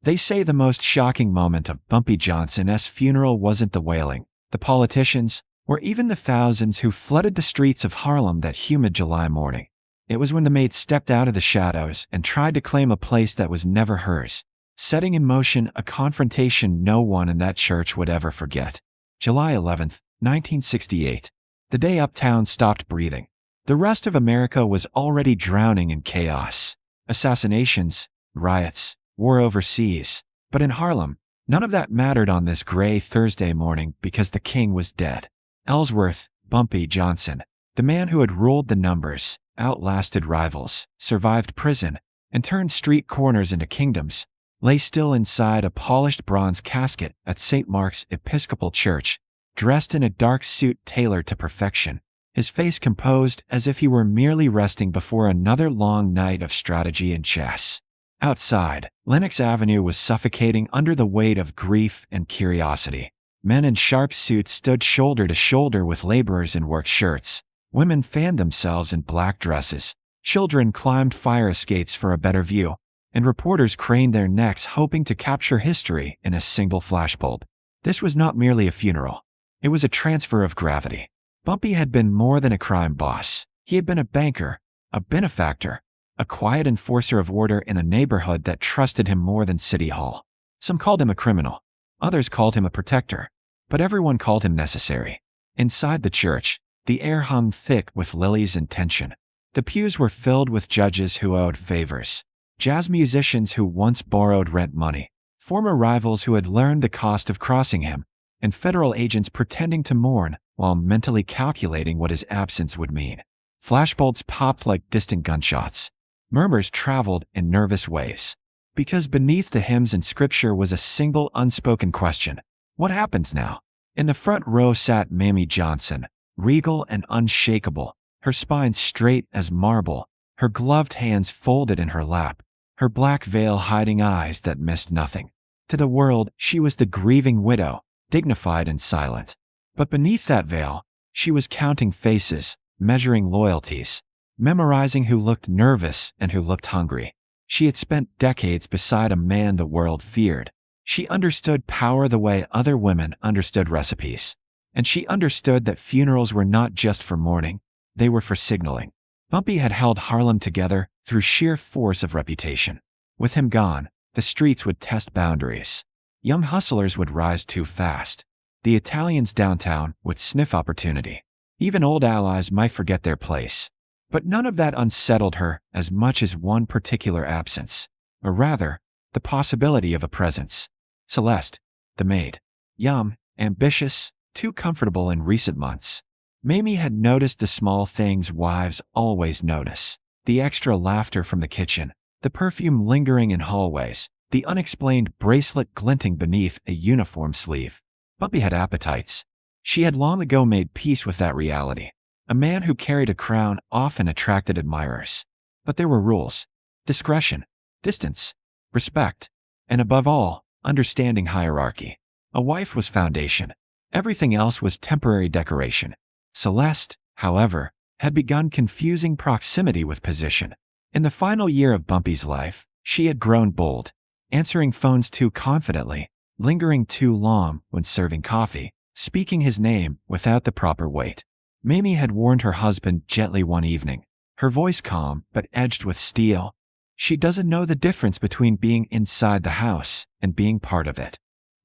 They say the most shocking moment of Bumpy Johnson's funeral wasn't the wailing, the politicians, or even the thousands who flooded the streets of Harlem that humid July morning. It was when the maid stepped out of the shadows and tried to claim a place that was never hers, setting in motion a confrontation no one in that church would ever forget. July 11th, 1968. The day uptown stopped breathing. The rest of America was already drowning in chaos. Assassinations, riots, war overseas. But in Harlem, none of that mattered on this gray Thursday morning because the king was dead. Ellsworth, Bumpy Johnson, the man who had ruled the numbers, outlasted rivals, survived prison, and turned street corners into kingdoms, lay still inside a polished bronze casket at St. Mark's Episcopal Church, dressed in a dark suit tailored to perfection, his face composed as if he were merely resting before another long night of strategy and chess. Outside, Lenox Avenue was suffocating under the weight of grief and curiosity. Men in sharp suits stood shoulder to shoulder with laborers in work shirts. Women fanned themselves in black dresses. Children climbed fire escapes for a better view, and reporters craned their necks hoping to capture history in a single flashbulb. This was not merely a funeral. It was a transfer of gravity. Bumpy had been more than a crime boss. He had been a banker, a benefactor, a quiet enforcer of order in a neighborhood that trusted him more than City Hall. Some called him a criminal. Others called him a protector. But everyone called him necessary. Inside the church, the air hung thick with lilies and tension. The pews were filled with judges who owed favors, jazz musicians who once borrowed rent money, former rivals who had learned the cost of crossing him, and federal agents pretending to mourn while mentally calculating what his absence would mean. Flashbulbs popped like distant gunshots. Murmurs traveled in nervous waves. Because beneath the hymns and scripture was a single unspoken question. What happens now? In the front row sat Maid Johnson, regal and unshakable, her spine straight as marble, her gloved hands folded in her lap, her black veil hiding eyes that missed nothing. To the world, she was the grieving widow, dignified and silent. But beneath that veil, she was counting faces, measuring loyalties, memorizing who looked nervous and who looked hungry. She had spent decades beside a man the world feared. She understood power the way other women understood recipes. And she understood that funerals were not just for mourning, they were for signaling. Bumpy had held Harlem together through sheer force of reputation. With him gone, the streets would test boundaries. Young hustlers would rise too fast. The Italians downtown would sniff opportunity. Even old allies might forget their place. But none of that unsettled her as much as one particular absence, or rather, the possibility of a presence. Celeste, the maid. Young, ambitious, too comfortable in recent months. Mamie had noticed the small things wives always notice. The extra laughter from the kitchen, the perfume lingering in hallways, the unexplained bracelet glinting beneath a uniform sleeve. Bumpy had appetites. She had long ago made peace with that reality. A man who carried a crown often attracted admirers. But there were rules. Discretion, distance, respect, and above all, understanding hierarchy. A wife was foundation. Everything else was temporary decoration. Celeste, however, had begun confusing proximity with position. In the final year of Bumpy's life, she had grown bold, answering phones too confidently, lingering too long when serving coffee, speaking his name without the proper weight. Mamie had warned her husband gently one evening, her voice calm but edged with steel. She doesn't know the difference between being inside the house and being part of it.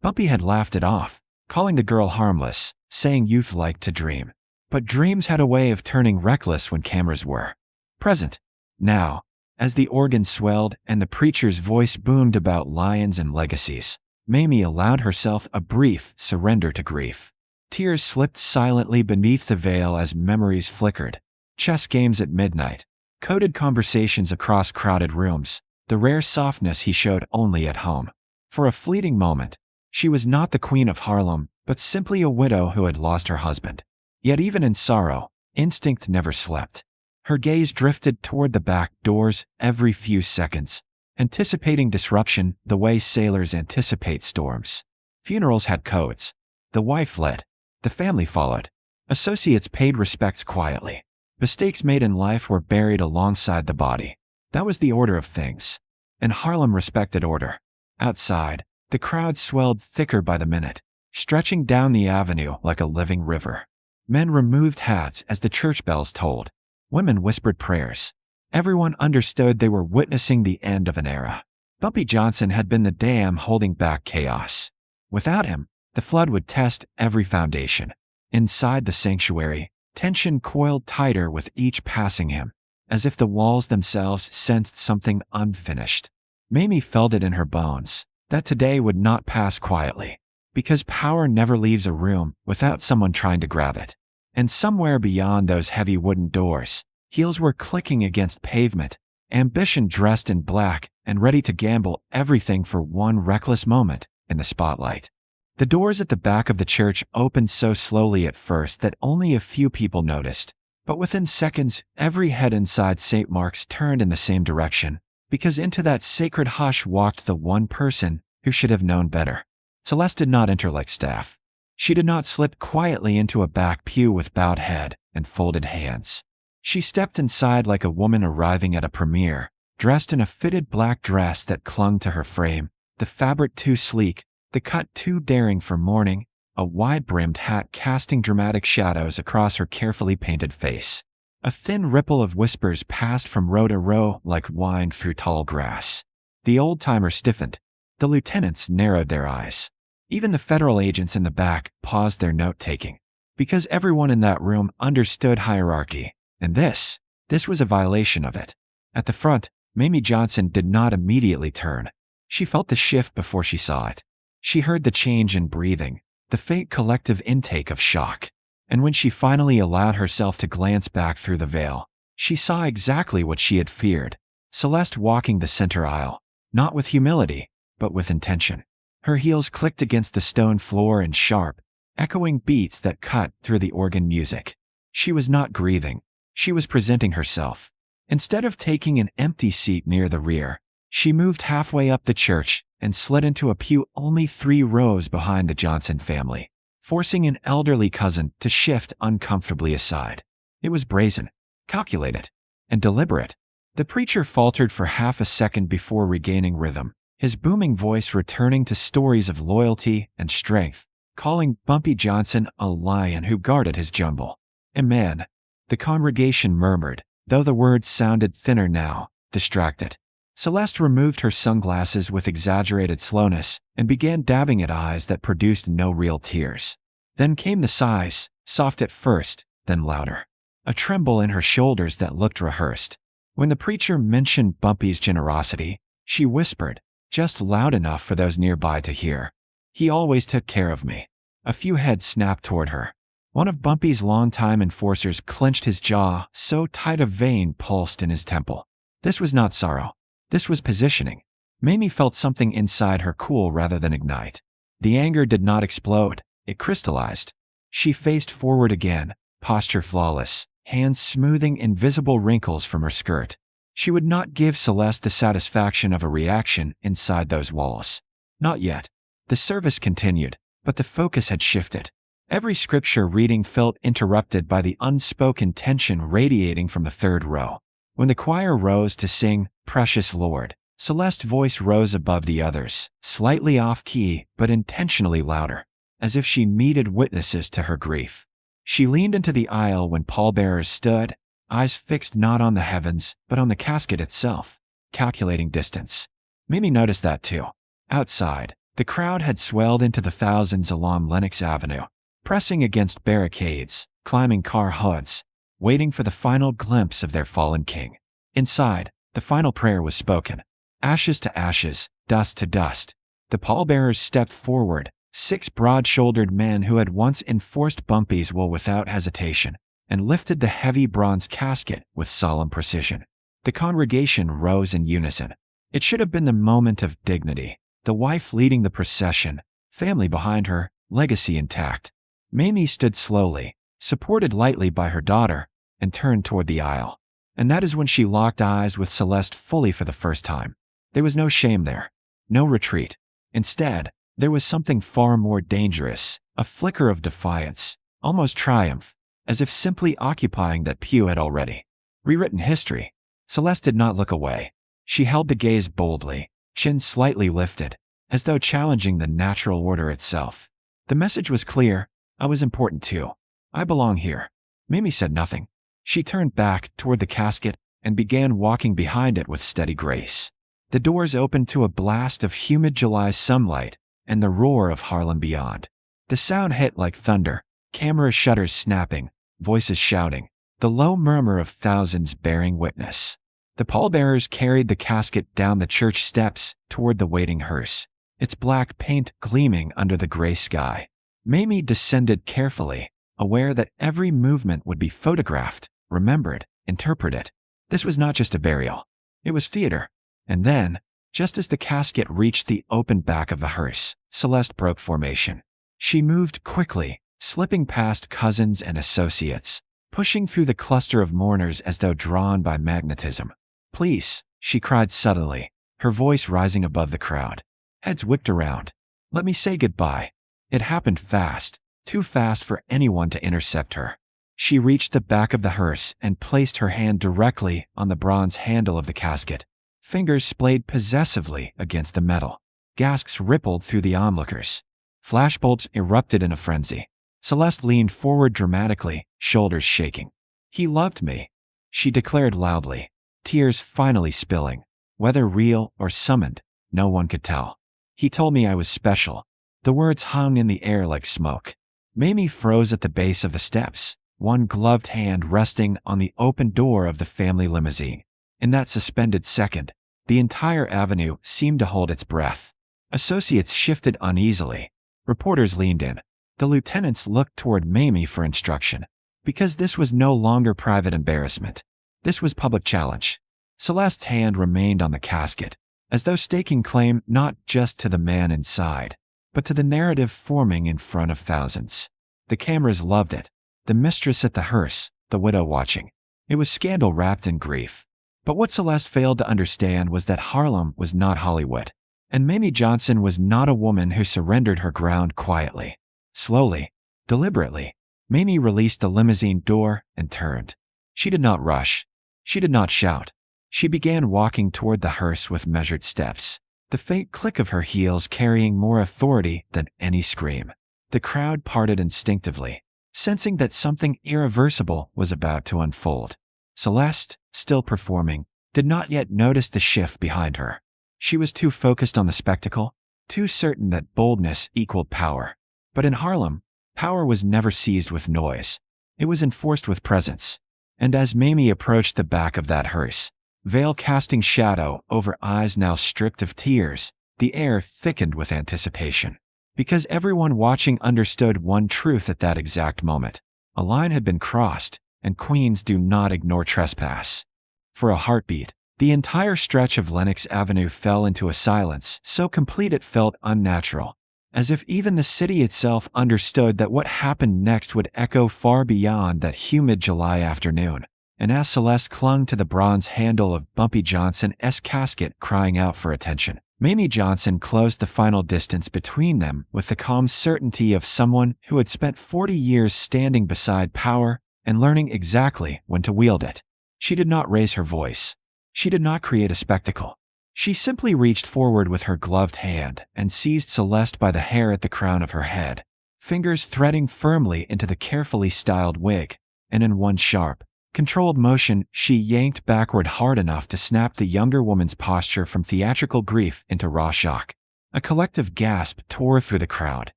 Bumpy had laughed it off, calling the girl harmless, saying youth liked to dream. But dreams had a way of turning reckless when cameras were present. Now, as the organ swelled and the preacher's voice boomed about lions and legacies, Mamie allowed herself a brief surrender to grief. Tears slipped silently beneath the veil as memories flickered. Chess games at midnight, coded conversations across crowded rooms, the rare softness he showed only at home. For a fleeting moment, she was not the queen of Harlem, but simply a widow who had lost her husband. Yet even in sorrow, instinct never slept. Her gaze drifted toward the back doors every few seconds, anticipating disruption the way sailors anticipate storms. Funerals had codes. The wife led. The family followed. Associates paid respects quietly. Mistakes made in life were buried alongside the body. That was the order of things. And Harlem respected order. Outside, the crowd swelled thicker by the minute, stretching down the avenue like a living river. Men removed hats as the church bells tolled. Women whispered prayers. Everyone understood they were witnessing the end of an era. Bumpy Johnson had been the dam holding back chaos. Without him, the flood would test every foundation. Inside the sanctuary, tension coiled tighter with each passing him, as if the walls themselves sensed something unfinished. Mamie felt it in her bones, that today would not pass quietly, because power never leaves a room without someone trying to grab it. And somewhere beyond those heavy wooden doors, heels were clicking against pavement, ambition dressed in black and ready to gamble everything for one reckless moment in the spotlight. The doors at the back of the church opened so slowly at first that only a few people noticed, but within seconds, every head inside St. Mark's turned in the same direction, because into that sacred hush walked the one person who should have known better. Celeste did not enter like staff. She did not slip quietly into a back pew with bowed head and folded hands. She stepped inside like a woman arriving at a premiere, dressed in a fitted black dress that clung to her frame, the fabric too sleek, the cut too daring for mourning, a wide-brimmed hat casting dramatic shadows across her carefully painted face. A thin ripple of whispers passed from row to row like wine through tall grass. The old-timer stiffened. The lieutenants narrowed their eyes. Even the federal agents in the back paused their note-taking, because everyone in that room understood hierarchy, and this was a violation of it. At the front, Mamie Johnson did not immediately turn. She felt the shift before she saw it. She heard the change in breathing, the faint collective intake of shock. And when she finally allowed herself to glance back through the veil, she saw exactly what she had feared. Celeste walking the center aisle, not with humility, but with intention. Her heels clicked against the stone floor in sharp, echoing beats that cut through the organ music. She was not grieving. She was presenting herself. Instead of taking an empty seat near the rear, she moved halfway up the church and slid into a pew only 3 rows behind the Johnson family, forcing an elderly cousin to shift uncomfortably aside. It was brazen, calculated, and deliberate. The preacher faltered for half a second before regaining rhythm, his booming voice returning to stories of loyalty and strength, calling Bumpy Johnson a lion who guarded his jungle. Amen. The congregation murmured, though the words sounded thinner now, distracted. Celeste removed her sunglasses with exaggerated slowness and began dabbing at eyes that produced no real tears. Then came the sighs, soft at first, then louder. A tremble in her shoulders that looked rehearsed. When the preacher mentioned Bumpy's generosity, she whispered, just loud enough for those nearby to hear. He always took care of me. A few heads snapped toward her. One of Bumpy's longtime enforcers clenched his jaw so tight a vein pulsed in his temple. This was not sorrow. This was positioning. Mamie felt something inside her cool rather than ignite. The anger did not explode. It crystallized. She faced forward again, posture flawless, hands smoothing invisible wrinkles from her skirt. She would not give Celeste the satisfaction of a reaction inside those walls. Not yet. The service continued, but the focus had shifted. Every scripture reading felt interrupted by the unspoken tension radiating from the third row. When the choir rose to sing, "Precious Lord," Celeste's voice rose above the others, slightly off-key but intentionally louder, as if she needed witnesses to her grief. She leaned into the aisle when pallbearers stood, eyes fixed not on the heavens but on the casket itself, calculating distance. Mamie noticed that too. Outside, the crowd had swelled into the thousands along Lenox Avenue, pressing against barricades, climbing car hoods, waiting for the final glimpse of their fallen king. Inside, the final prayer was spoken. Ashes to ashes, dust to dust. The pallbearers stepped forward, 6 broad-shouldered men who had once enforced Bumpy's will without hesitation, and lifted the heavy bronze casket with solemn precision. The congregation rose in unison. It should have been the moment of dignity. The wife leading the procession, family behind her, legacy intact. Mamie stood slowly, supported lightly by her daughter, and turned toward the aisle. And that is when she locked eyes with Celeste fully for the first time. There was no shame there, no retreat. Instead, there was something far more dangerous, a flicker of defiance, almost triumph, as if simply occupying that pew had already rewritten history. Celeste did not look away. She held the gaze boldly, chin slightly lifted, as though challenging the natural order itself. The message was clear. I was important too. I belong here. Mamie said nothing. She turned back toward the casket and began walking behind it with steady grace. The doors opened to a blast of humid July sunlight and the roar of Harlem beyond. The sound hit like thunder, camera shutters snapping, voices shouting, the low murmur of thousands bearing witness. The pallbearers carried the casket down the church steps toward the waiting hearse, its black paint gleaming under the gray sky. Mamie descended carefully, aware that every movement would be photographed, remembered, interpreted. This was not just a burial. It was theater. And then, just as the casket reached the open back of the hearse, Celeste broke formation. She moved quickly, slipping past cousins and associates, pushing through the cluster of mourners as though drawn by magnetism. "Please," she cried subtly, her voice rising above the crowd. Heads whipped around. "Let me say goodbye." It happened fast, too fast for anyone to intercept her. She reached the back of the hearse and placed her hand directly on the bronze handle of the casket. Fingers splayed possessively against the metal. Gasps rippled through the onlookers. Flashbolts erupted in a frenzy. Celeste leaned forward dramatically, shoulders shaking. "He loved me," she declared loudly, tears finally spilling. Whether real or summoned, no one could tell. "He told me I was special." The words hung in the air like smoke. Mamie froze at the base of the steps, one gloved hand resting on the open door of the family limousine. In that suspended second, the entire avenue seemed to hold its breath. Associates shifted uneasily. Reporters leaned in. The lieutenants looked toward Mamie for instruction, because this was no longer private embarrassment. This was public challenge. Celeste's hand remained on the casket, as though staking claim not just to the man inside, but to the narrative forming in front of thousands. The cameras loved it. The mistress at the hearse, the widow watching. It was scandal wrapped in grief. But what Celeste failed to understand was that Harlem was not Hollywood, and Mamie Johnson was not a woman who surrendered her ground quietly. Slowly, deliberately, Mamie released the limousine door and turned. She did not rush. She did not shout. She began walking toward the hearse with measured steps, the faint click of her heels carrying more authority than any scream. The crowd parted instinctively, sensing that something irreversible was about to unfold. Celeste, still performing, did not yet notice the shift behind her. She was too focused on the spectacle, too certain that boldness equaled power. But in Harlem, power was never seized with noise. It was enforced with presence. And as Mamie approached the back of that hearse, veil casting shadow over eyes now stripped of tears, the air thickened with anticipation. Because everyone watching understood one truth at that exact moment. A line had been crossed, and queens do not ignore trespass. For a heartbeat, the entire stretch of Lenox Avenue fell into a silence so complete it felt unnatural, as if even the city itself understood that what happened next would echo far beyond that humid July afternoon. And as Celeste clung to the bronze handle of Bumpy Johnson's casket crying out for attention, Mamie Johnson closed the final distance between them with the calm certainty of someone who had spent 40 years standing beside power and learning exactly when to wield it. She did not raise her voice. She did not create a spectacle. She simply reached forward with her gloved hand and seized Celeste by the hair at the crown of her head, fingers threading firmly into the carefully styled wig, and in one sharp, controlled motion, she yanked backward hard enough to snap the younger woman's posture from theatrical grief into raw shock. A collective gasp tore through the crowd.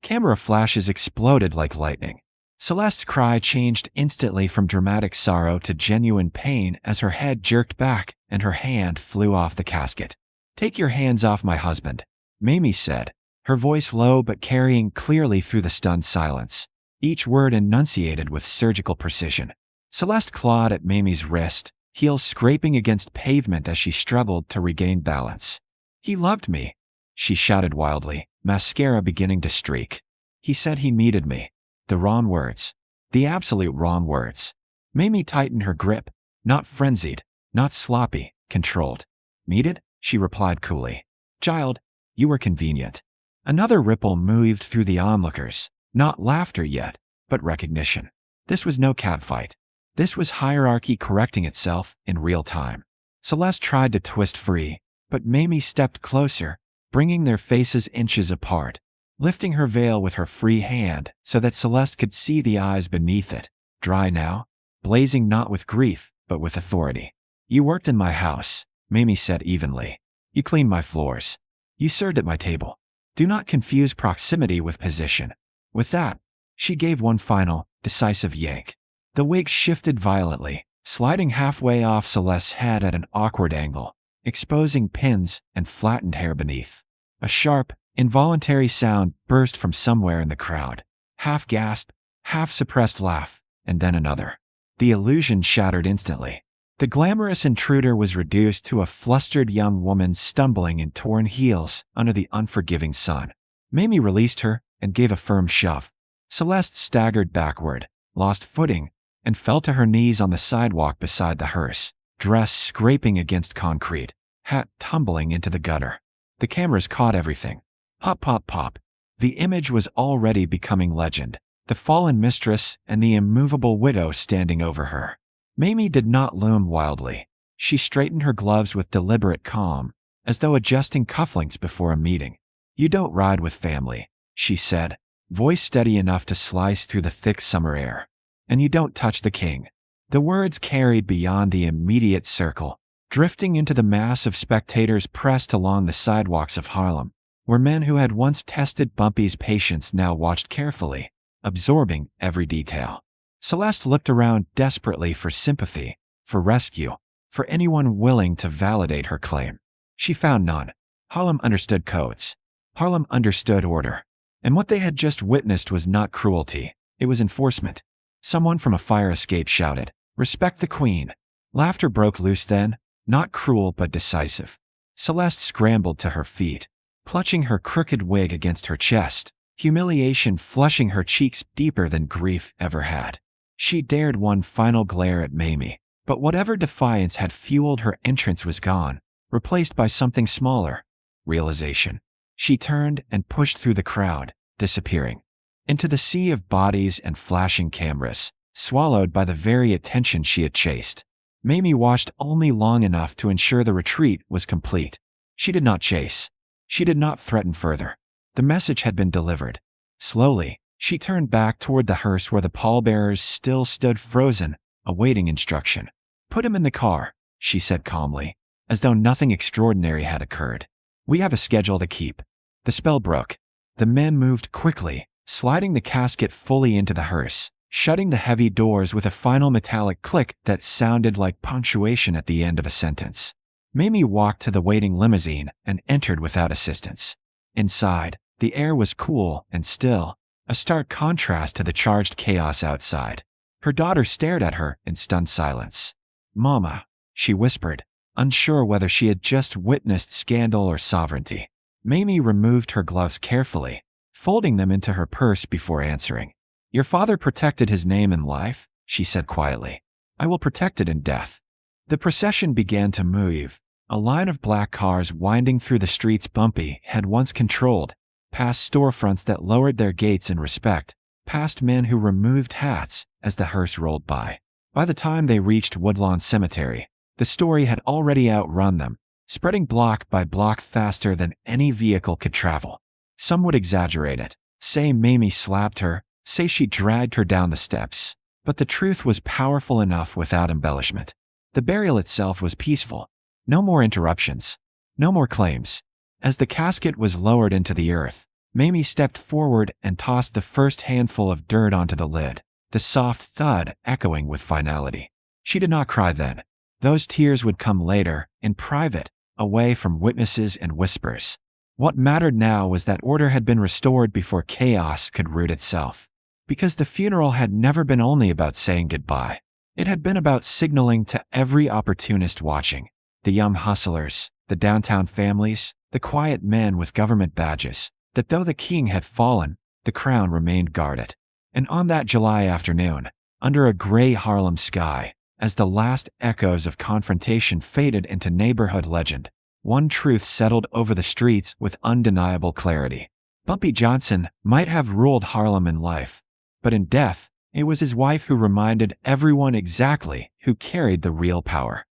Camera flashes exploded like lightning. Celeste's cry changed instantly from dramatic sorrow to genuine pain as her head jerked back and her hand flew off the casket. "Take your hands off my husband," Mamie said, her voice low but carrying clearly through the stunned silence, each word enunciated with surgical precision. Celeste clawed at Mamie's wrist, heels scraping against pavement as she struggled to regain balance. "He loved me," she shouted wildly, mascara beginning to streak. "He said he needed me." The wrong words. The absolute wrong words. Mamie tightened her grip, not frenzied, not sloppy, controlled. "Needed?" she replied coolly. "Child, you were convenient." Another ripple moved through the onlookers, not laughter yet, but recognition. This was no catfight. This was hierarchy correcting itself in real time. Celeste tried to twist free, but Mamie stepped closer, bringing their faces inches apart, lifting her veil with her free hand so that Celeste could see the eyes beneath it, dry now, blazing not with grief, but with authority. "You worked in my house," Mamie said evenly. "You cleaned my floors. You served at my table. Do not confuse proximity with position." With that, she gave one final, decisive yank. The wig shifted violently, sliding halfway off Celeste's head at an awkward angle, exposing pins and flattened hair beneath. A sharp, involuntary sound burst from somewhere in the crowd. Half gasp, half suppressed laugh, and then another. The illusion shattered instantly. The glamorous intruder was reduced to a flustered young woman stumbling in torn heels under the unforgiving sun. Mamie released her and gave a firm shove. Celeste staggered backward, lost footing, and fell to her knees on the sidewalk beside the hearse, dress scraping against concrete, hat tumbling into the gutter. The cameras caught everything. Pop, pop, pop. The image was already becoming legend. The fallen mistress and the immovable widow standing over her. Mamie did not loom wildly. She straightened her gloves with deliberate calm, as though adjusting cufflinks before a meeting. "You don't ride with family," she said, voice steady enough to slice through the thick summer air. "And you don't touch the king." The words carried beyond the immediate circle, drifting into the mass of spectators pressed along the sidewalks of Harlem, where men who had once tested Bumpy's patience now watched carefully, absorbing every detail. Celeste looked around desperately for sympathy, for rescue, for anyone willing to validate her claim. She found none. Harlem understood codes. Harlem understood order. And what they had just witnessed was not cruelty, it was enforcement. Someone from a fire escape shouted, "Respect the queen." Laughter broke loose then, not cruel but decisive. Celeste scrambled to her feet, clutching her crooked wig against her chest, humiliation flushing her cheeks deeper than grief ever had. She dared one final glare at Mamie, but whatever defiance had fueled her entrance was gone, replaced by something smaller: realization. She turned and pushed through the crowd, disappearing into the sea of bodies and flashing cameras, swallowed by the very attention she had chased. Mamie watched only long enough to ensure the retreat was complete. She did not chase. She did not threaten further. The message had been delivered. Slowly, she turned back toward the hearse where the pallbearers still stood frozen, awaiting instruction. "Put him in the car," she said calmly, as though nothing extraordinary had occurred. "We have a schedule to keep." The spell broke. The men moved quickly, sliding the casket fully into the hearse, shutting the heavy doors with a final metallic click that sounded like punctuation at the end of a sentence. Mamie walked to the waiting limousine and entered without assistance. Inside, the air was cool and still, a stark contrast to the charged chaos outside. Her daughter stared at her in stunned silence. "Mama," she whispered, unsure whether she had just witnessed scandal or sovereignty. Mamie removed her gloves carefully, folding them into her purse before answering. "Your father protected his name in life," she said quietly. "I will protect it in death." The procession began to move, a line of black cars winding through the streets Bumpy had once controlled, past storefronts that lowered their gates in respect, past men who removed hats as the hearse rolled by. By the time they reached Woodlawn Cemetery, the story had already outrun them, spreading block by block faster than any vehicle could travel. Some would exaggerate it, say Mamie slapped her, say she dragged her down the steps. But the truth was powerful enough without embellishment. The burial itself was peaceful. No more interruptions. No more claims. As the casket was lowered into the earth, Mamie stepped forward and tossed the first handful of dirt onto the lid, the soft thud echoing with finality. She did not cry then. Those tears would come later, in private, away from witnesses and whispers. What mattered now was that order had been restored before chaos could root itself. Because the funeral had never been only about saying goodbye. It had been about signaling to every opportunist watching, the young hustlers, the downtown families, the quiet men with government badges, that though the king had fallen, the crown remained guarded. And on that July afternoon, under a gray Harlem sky, as the last echoes of confrontation faded into neighborhood legend, one truth settled over the streets with undeniable clarity. Bumpy Johnson might have ruled Harlem in life, but in death, it was his wife who reminded everyone exactly who carried the real power.